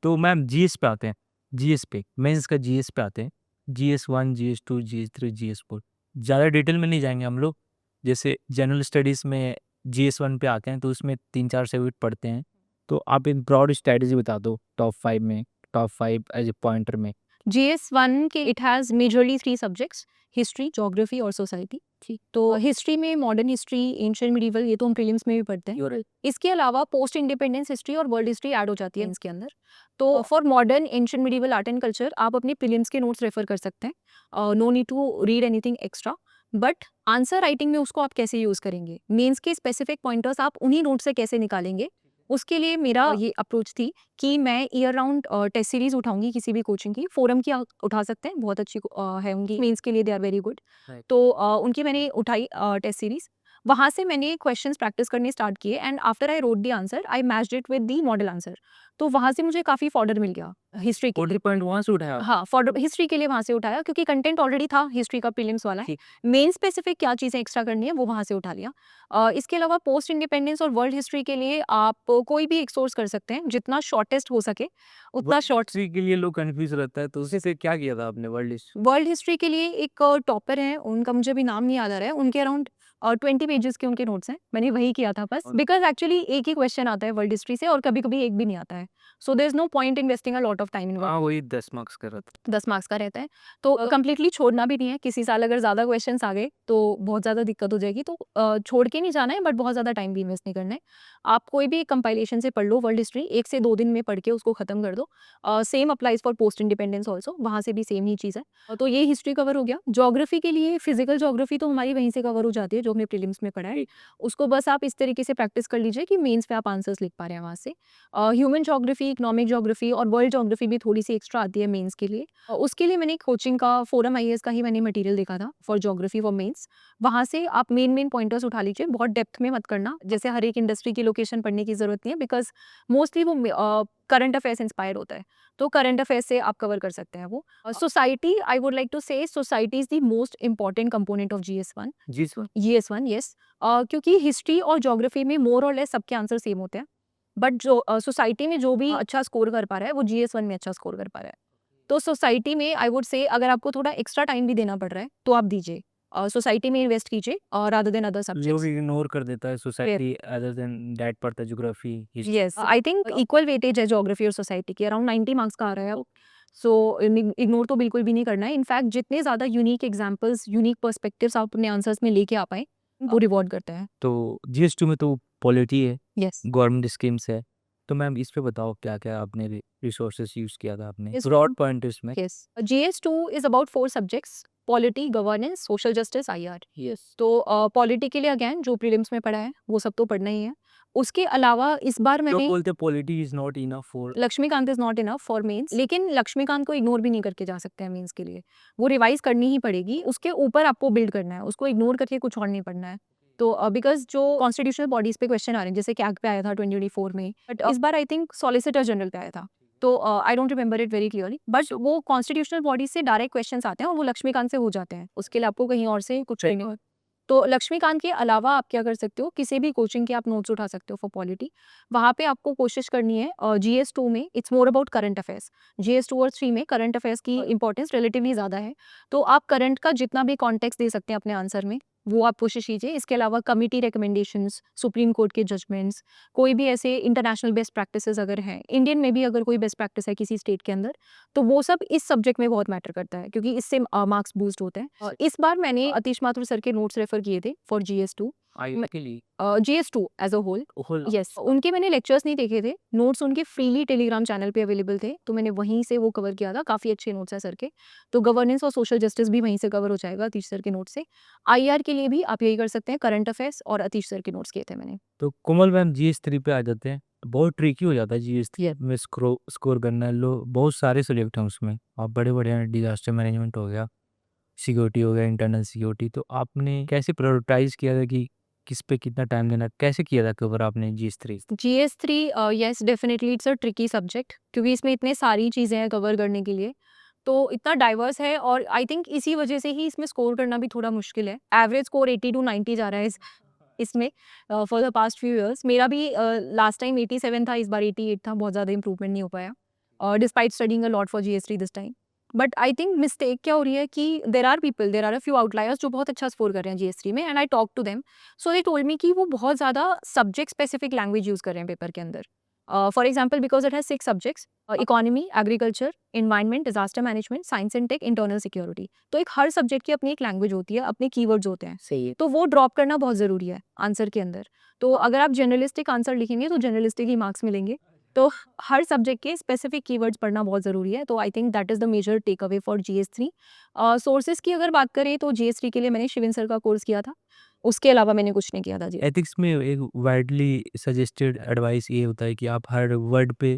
तो ma'am GS पे आते हैं, जीएस पे, मेंस का जीएस पे आते हैं। GS 1, GS 2, GS 3, GS 4। ज़्यादा डिटेल में नहीं जाएँगे हम लोग। जैसे जनरल स्टडीज़ में जीएस 1 पे आते हैं तो उसमें 3-4 सब्जेक्ट पढ़ते हैं। तो आप एक ब्रॉड स्ट्रैटेजी बता दो टॉप 5 में, टॉप 5 एज़ अ पॉइंटर में। GS1 के it has majorly 3 subjects, history, geography और सोसाइटी। ठीक, तो हिस्ट्री में मॉडर्न हिस्ट्री, एंशिएंट मिडीवल, ये तो हम प्रीलिम्स में भी पढ़ते हैं। इसके अलावा पोस्ट इंडिपेंडेंस हिस्ट्री और वर्ल्ड हिस्ट्री ऐड हो जाती है इसके अंदर। तो for modern, ancient medieval, art and culture आप अपने प्रीलिम्स के नोट्स रेफर कर सकते हैं। No need to read anything extra. But answer writing में उसको आप कैसे यूज करेंगे, मेंस के स्पेसिफिक पॉइंटर्स आप उन्हीं नोट से कैसे निकालेंगे, उसके लिए मेरा ये अप्रोच थी कि मैं ईयर राउंड टेस्ट सीरीज उठाऊंगी किसी भी कोचिंग की। फोरम की उठा सकते हैं, बहुत अच्छी है उनकी, मेंस के लिए they are very good. Right. तो उनकी मैंने उठाई टेस्ट सीरीज। वहां से मैंने क्वेश्चंस प्रैक्टिस करने स्टार्ट किए and after I wrote the answer I matched it with the model answer. तो वहां से मुझे काफी फॉर्डर मिल गया हिस्ट्री के लिए। 40 पॉइंट वहाँ से उठाया? हाँ, फॉर हिस्ट्री के लिए वहाँ से उठाया क्योंकि कंटेंट ऑलरेडी था हिस्ट्री का, प्रीलिम्स वाला है। ठीक। मेन स्पेसिफिक क्या चीज़ें एक्स्ट्रा करनी है वो वहाँ से उठा लिया। इसके अलावा पोस्ट इंडिपेंडेंस और वर्ल्ड हिस्ट्री के लिए आप कोई भी एक सोर्स कर सकते हैं, जितना शॉर्टेस्ट हो सके उतना वर्ल्ड शॉर्ट। हिस्ट्री के लिए लोग कन्फ्यूज़ रहता है, तो उसी से क्या किया था आपने वर्ल्ड हिस्ट्री? वर्ल्ड हिस्ट्री के लिए एक टॉपर है, उनका मुझे अभी नाम नहीं याद आ रहा है, उनके अराउंड 20 पेजेस के उनके नोट्स हैं। मैंने वही किया था बस, और बिकॉज एक्चुअली एक ही क्वेश्चन आता है वर्ल्ड हिस्ट्री से और कभी-कभी एक भी नहीं आता है। So there is no point investing a lot of time in हाँ, वही 10 मार्क्स का रहता है। 10 मार्क्स का रहता है। तो कंप्लीटली छोड़ना भी नहीं है, किसी साल अगर ज़्यादा क्वेश्चंस आ गए तो बहुत ज़्यादा दिक्कत हो जाएगी, तो छोड़ के नहीं जाना है, बट बहुत ज़्यादा टाइम भी इन्वेस्ट नहीं करना है। आप कोई भी कंपाइलेशन से पढ़ लो वर्ल्ड हिस्ट्री, 1 से 2 दिन में पढ़ के उसको खत्म कर दो। Same applies for post independence also, वहाँ से भी सेम ही चीज़ है। तो ये हिस्ट्री कवर हो गया। ज्योग्राफी के लिए फिजिकल ज्योग्राफी तो हमारी वहीं से कवर हो जाती है जो हमने प्रीलिम्स में पढ़ा है। उसको बस आप इस तरीके से प्रैक्टिस कर लीजिए कि मेंस पे आप आंसर्स लिख पा रहे हैं वहाँ से। ह्यूमन ज्योग्राफी, इकोनॉमिक ज्योग्राफी और वर्ल्ड ज्योग्राफी भी थोड़ी सी एक्स्ट्रा आती है मेंस के लिए। उसके लिए मैंने कोचिंग का फोरम आईएएस का ही मैंने मटेरियल देखा था फॉर ज्योग्राफी फॉर मेंस। वहाँ से आप मेन पॉइंटर्स उठा लीजिए, बहुत डेप्थ में मत करना, जैसे हर एक इंडस्ट्री की लोकेशन पढ़ने की जरूरत नहीं है, बिकॉज मोस्टली वो करंट अफेयर्स इंस्पायर होता है, तो करंट अफेयर्स से आप कवर कर सकते हैं वो। Society, I would like to say society is the most important component of GS one. GS 1? GS one yes. क्योंकि हिस्ट्री और ज्योग्राफी में मोर और लेस सबके आंसर सेम होते हैं, बट जो सोसाइटी में जो भी अच्छा स्कोर कर पा रहा है वो जीएस1 में अच्छा स्कोर कर पा रहा है। तो सोसाइटी में आई वुड से अगर आपको थोड़ा एक्स्ट्रा टाइम भी देना पड़ रहा है तो आप दीजिए, सोसाइटी में इन्वेस्ट कीजिए और रादर देन अदर लोग सब्जेक्ट्स। इग्नोर कर देता है सोसाइटी अदर देन दैट पढ़ता है geography, history. Yes, I think equal weightage है ज्योग्राफी और सोसाइटी की, अराउंड 90 मार्क्स का आ रहा है। सो इग्नोर तो बिल्कुल भी नहीं करना है। इनफैक्ट जितने ज़्यादा यूनिक एग्जांपल्स, यूनिक पर्सपेक्टिव्स आप अपने आंसर्स में लेके आ पाए, वो रिवॉर्ड करता है। तो जीएस 2 में तो पॉलिटी है, यस। गवर्नमेंट स्कीम्स है। तो मैम इस पे बताओ क्या-क्या आपने रिसोर्सेस यूज़ किया था आपने? Yes. ब्रॉड पॉइंटर्स में। Yes. GS2 is about 4 subjects: polity, governance, social justice, IR. Yes. तो पॉलिटी के लिए अगेन जो प्रीलिम्स में पढ़ा है वो सब तो पढ़ना ही है। उसके अलावा इस बार लोग मैंने बोलते हैं polity is not enough for. Laxmikanth is not enough for mains, लेकिन लक्ष्मीकांत को इग्नोर भी नहीं करके जा सकते हैं मेंस के लिए। वो रिवाइज करनी ही पड़ेगी, उसके ऊपर आपको बिल्ड करना है, उसको इग्नोर करके कुछ और नहीं पढ़ना है। तो बिकॉज जो कॉन्स्टिट्यूशनल बॉडीज पे क्वेश्चन आ रहे हैं, जैसे कैग पे आया था 2024 में, बट इस बार आई थिंक सॉलिसिटर जनरल पे आया था। तो I don't remember it very clearly, but वो कॉन्स्टिट्यूशनल बॉडी से डायरेक्ट क्वेश्चंस आते हैं और वो लक्ष्मीकांत से हो जाते हैं, उसके लिए आपको कहीं और से कुछ सही। नहीं। तो लक्ष्मीकांत के अलावा आप क्या कर सकते हो, किसी भी कोचिंग के आप नोट्स उठा सकते हो फॉर पॉलिटी। वहाँ पे आपको कोशिश करनी है, जीएस2 में it's more about current affairs. GS two और 3 में करंट अफेयर्स की इंपॉर्टेंस रिलेटिवली ज़्यादा है, तो आप करंट का जितना भी कॉन्टेक्स्ट दे सकते हैं अपने आंसर में वो आप कोशिश कीजिए। इसके अलावा कमिटी रिकमेंडेशंस, सुप्रीम कोर्ट के जजमेंट्स, कोई भी ऐसे इंटरनेशनल बेस्ट प्रैक्टिसेस अगर हैं, इंडियन में भी अगर कोई बेस्ट प्रैक्टिस है किसी स्टेट के अंदर, तो वो सब इस सब्जेक्ट में बहुत मैटर करता है क्योंकि इससे मार्क्स बूस्ट होते हैं। इस बार मैंने अतीश माथुर सर के नोट्स रेफर किए थे फॉर जीएस2। आईआईटी के लिए GS two as a whole. Whole. Yes, उनके मैंने लेक्चर्स नहीं देखे थे, नोट्स उनके फ्रीली टेलीग्राम चैनल पे अवेलेबल थे, तो मैंने वहीं से वो कवर किया था। काफ़ी अच्छे नोट्स हैं सर के। तो गवर्नेंस और सोशल जस्टिस भी वहीं से कवर हो जाएगा अतीश सर के नोट से। आईआर के लिए भी आप यही कर सकते हैं, करंट अफेयर्स और अतीश सर के नोट्स किए थे मैंने। तो कोमल मैम जीएस 3 पे आ जाते हैं। तो बहुत ट्रिकी हो जाता है जीएस 3 यस। में स्कोर करना। लो बहुत सारे सब्जेक्ट हैं उसमें और बड़े-बड़े हैं, डिज़ास्टर मैनेजमेंट हो गया, सिक्योरिटी हो गया, इंटरनल सिक्योरिटी। तो आपने कैसे प्रायोरिटाइज़ किया था कि किस पे कितना टाइम देना है? कैसे किया था कवर आपने जीएस 3? जीएस3 yes definitely it's a tricky subject, क्योंकि इसमें इतने सारी चीज़ें हैं कवर करने के लिए, तो इतना डाइवर्स है और आई थिंक इसी वजह से ही इसमें स्कोर करना भी थोड़ा मुश्किल है। एवरेज स्कोर 80 टू 90 जा रहा है इसमें for the past few years. मेरा भी लास्ट टाइम 87 था, इस बार 88 था, बहुत ज़्यादा इंप्रूवमेंट नहीं हो पाया। Despite studying a lot for GS3 this time. But I think mistake क्या हो रही है कि there are a few outliers जो बहुत अच्छा स्कोर कर रहे हैं GS3 में, and I talk to them, so they told me कि वो बहुत ज़्यादा सब्जेक्ट स्पेसिफिक लैंग्वेज यूज़ कर रहे हैं पेपर के अंदर। For example, because it has 6 subjects, economy, agriculture, environment, disaster management, science and tech, internal security. तो एक हर सब्जेक्ट की अपनी एक लैंग्वेज होती है, अपने कीवर्ड्स होते हैं, सही है। तो वो ड्रॉप करना बहुत ज़रूरी है आंसर के अंदर। तो अगर आप जनरलिस्टिक आंसर लिखेंगे तो जनरलिस्टिक ही मार्क्स मिलेंगे। तो हर सब्जेक्ट के स्पेसिफिक कीवर्ड्स पढ़ना बहुत ज़रूरी है। तो I think that is the major take away for GS3। Sources की अगर बात करें तो GS3 के लिए मैंने शिविन सर का कोर्स किया था, उसके अलावा मैंने कुछ नहीं किया था जी। एथिक्स में एक वाइडली सजेस्टेड एडवाइस ये होता है कि आप हर वर्ड पे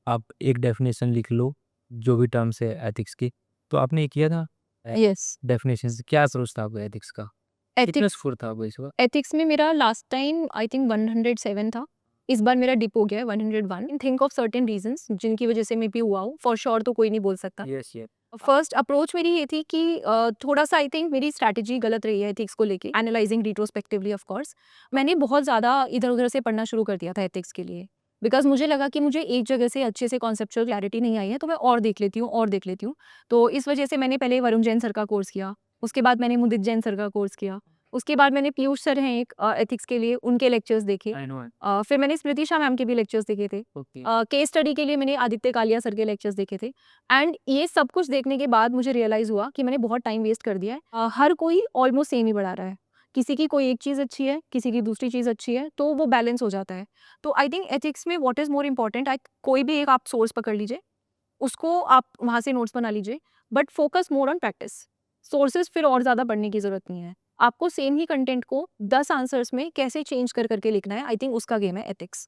आप एक डेफिनेशन लिख लो, जो भी टर्म्स है एथिक्स की। तो आपने ये किया था? यस। डेफिनेशन से क्या सोच था आपको एथिक्स का? कितना एथिक्स स्कोर था आपको इस बार? एथिक्स में मेरा लास्ट टाइम आई थिंक 107 था। इस बार मेरा डिप हो गया है 101। थिंक ऑफ सर्टेन रीजंस जिनकी वजह से मैं भी हुआ हूँ, फॉर श्योर तो कोई नहीं बोल सकता। Yes, yes. फर्स्ट अप्रोच मेरी ये थी कि थोड़ा-सा आई थिंक मेरी स्ट्रैटेजी गलत रही है एथिक्स को लेके, एनालाइजिंग रिट्रोस्पेक्टिवली ऑफ कोर्स। मैंने बहुत ज़्यादा इधर-उधर से पढ़ना शुरू कर दिया था एथिक्स के लिए, बिकॉज़ मुझे लगा कि मुझे एक जगह से अच्छे से कॉन्सेप्चुअल क्लैरिटी नहीं आई है, तो मैं और देख लेती हूँ और देख लेती हूँ। तो इस वजह से मैंने पहले वरुण जैन सर का कोर्स किया, उसके बाद मैंने मुदित जैन सर का कोर्स किया, उसके बाद मैंने पीयूष सर हैं एक एथिक्स के लिए, उनके लेक्चर्स देखे। I know. फिर मैंने स्मृति शाह मैम के भी लेक्चर्स देखे थे। ओके। केस स्टडी के लिए मैंने आदित्य कालिया सर के लेक्चर्स देखे थे। एंड ये सब कुछ देखने के बाद मुझे रियलाइज़ हुआ कि मैंने बहुत टाइम वेस्ट कर दिया है। हर कोई ऑलमोस्ट सेम ही पढ़ा रहा है। किसी की कोई एक चीज़ अच्छी है, किसी की दूसरी चीज़ अच्छी है, तो वो बैलेंस हो जाता है। तो आई थिंक एथिक्स में व्हाट इज़ मोर इम्पोर्टेंट, कोई भी एक आप सोर्स पकड़ लीजिए, उसको आप वहाँ से नोट्स बना लीजिए, but focus more on practice. Sources फिर और ज़्यादा पढ़ने की ज़रूरत नहीं है। आपको सेम ही कंटेंट को 10 आंसर्स में कैसे चेंज कर के लिखना है, आई थिंक उसका गेम है एथिक्स।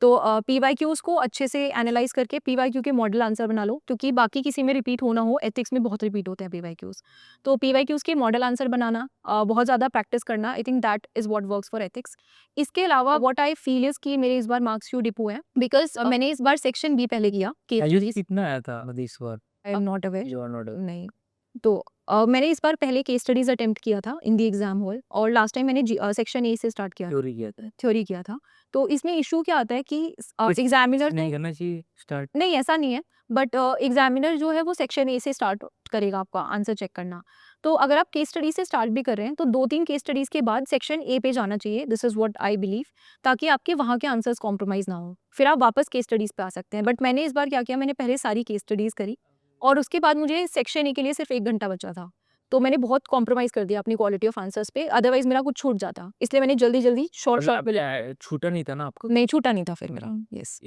तो PYQs को अच्छे से एनालाइज़ करके PYQ के मॉडल आंसर बना लो, क्योंकि बाकी किसी में रिपीट हो ना हो, एथिक्स में बहुत रिपीट होते हैं PYQs। तो PYQs के मॉडल आंसर बनाना, बहुत ज़्यादा प्रैक्टिस करना, आई think that is what works for ethics. इसके अलावा व्हाट आई फील इज़ कि मेरे इस बार मार्क्स क्यों डिप हुए हैं, बिकॉज़ मैंने इस बार सेक्शन बी पहले किया, केस एवरेज स्टडीज़। कितना आया था मतलब इस बार? I am not aware. You are not नहीं। तो मैंने इस बार पहले केस स्टडीज़ अटेम्प्ट किया था इन द एग्ज़ाम हॉल, और लास्ट टाइम मैंने सेक्शन ए से स्टार्ट किया था, थ्योरी किया था? थ्योरी किया था। तो इसमें इश्यू क्या आता है कि कुछ एग्ज़ामिनर नहीं करना चाहिए स्टार्ट? नहीं, ऐसा नहीं है, बट एग्ज़ामिनर जो है वो सेक्शन ए से स्टार्ट करेगा आपका आंसर चेक करना। तो अगर आप केस स्टडी से स्टार्ट भी कर रहे हैं, तो 2-3 केस स्टडीज़ के बाद सेक्शन ए पे जाना चाहिए, this is what I believe, ताकि आपके वहाँ के आंसर्स कॉम्प्रोमाइज़ ना हो। फिर आप वापस केस स्टडीज़ पे आ सकते हैं। बट मैंने इस बार क्या किया, मैंने पहले सारी केस स्टडीज़ करी, और उसके बाद मुझे सेक्शन ए के लिए सिर्फ 1 घंटा बचा था। तो मैंने बहुत कॉम्प्रोमाइज़ कर दिया अपनी क्वालिटी ऑफ आंसर्स पे, अदरवाइज़ मेरा कुछ छूट जाता। इसलिए मैंने जल्दी-जल्दी शॉर्ट मतलब छूटा नहीं था ना आपको? नहीं, छूटा नहीं था फिर मेरा। येस।